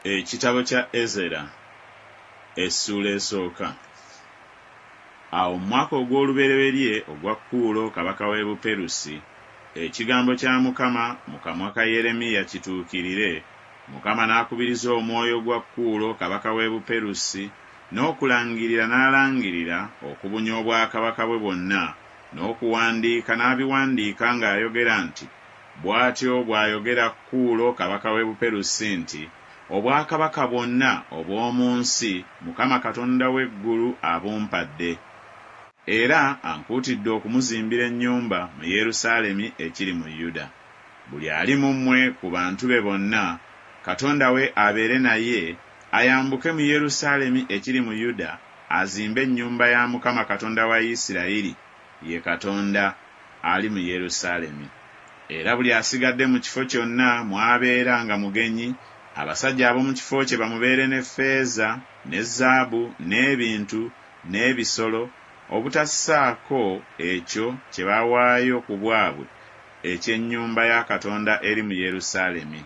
Ekitabo kya Ezera essula esooka. Awo mu mwaka ogw'olubereberye ogwa Kuulo kabaka w'e Buperusi, ekigambo kya Mukama mu kamwa ka Yeremiya kituukirire, Mukama n'akubiriza omwoyo gwa Kuulo kabaka w'e Buperusi n'okulangirira n'alangirira okubunya obwakabaka bwe bwonna, n'okuwandiika n'abiwandiika ng'ayogera nti, bw'atyo bw'ayogera Kuulo kabaka w'e Buperusi nti, obwakabaka bwonna obw'omu nsi Mukama Katonda w'eggulu abumpadde, era ankuutidde okumuzimbira ennyumba mu Yerusaalemi ekiri mu Yuda. Buli ali mu mmwe ku bantu be bonna, Katonda we abeere naye, ayambuke mu Yerusaalemi ekiri mu Yuda, azimbe ennyumba ya Mukama Katonda wa Isirayiri, ye Katonda ali mu Yerusaalemi. Era buli asigadde mu kifo kyonna mw'abeera nga mugenyi, abasajja ab'omu kifo kye bamubeere n'effeeza, ne zaabu, n'ebintu, n'ebisolo, obutassaako ekyo kye bawaayo ku bwabwe eky'ennyumba ya Katonda eri mu Yerusaalemi.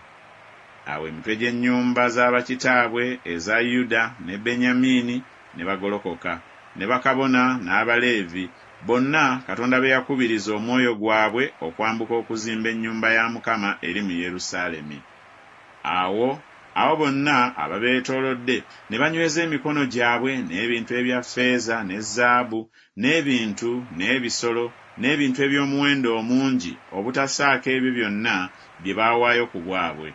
Awo emitwe gy'ennyumba z'abakitaabwe eza Yuda ne Benyamini ne bagolokoka, ne bakabona n'Abaleevi, bonna Katonda be yakubiriza omwoyo gwabwe okwambuka okuzimba ennyumba ya Mukama eri mu Yerusaalemi. Awo bonna ababeetoolodde ne banyweza emikono gyabwe n'ebintu ebya ffeeza ne zaabu, n'ebintu, n'ebisolo, n'ebintu eby'omuwendo omungi obutasaako ebyo byonna bye baawaayo ku bwabwe.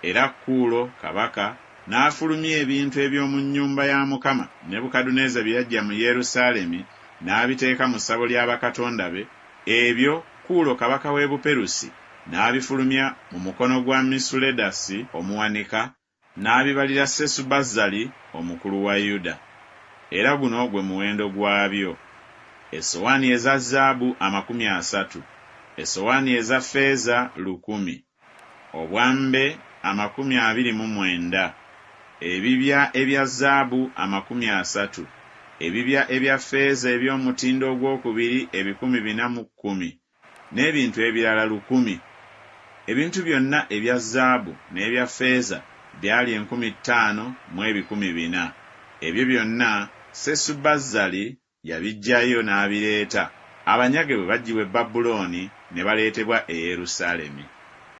Era Kuulo kabaka n'afulumya ebintu eby'omu nnyumba ya Mukama Nebukadduneeza bye yaggya mu Yerusaalemi, n'abiteeka mu ssabo lya bakatonda be. Ebyo Kuulo kabaka w'e Buperusi n'abifulumya mu mukono gwa Misuledasi omuwanika, n'abibalira Sesubazzali omukulu wa Yuda. Era guno gwe muwendo gwabyo: essowaani eza zaabu 30, essowaani eza ffeeza 100, obwambe 29, ebibya ebya zaabu 30, ebibya ebya ffeeza eby'omutindo ogwokubiri 410, n'ebintu ebirala 100. Ebintu byonna ebya zaabu n'ebya ffeeza byali 50,400. Ebyo byonna Sesubazzali yabiggyayo n'abireeta, abanyage bwe baggyibwa e Babulooni ne baleetebwa e Yerusaalemi.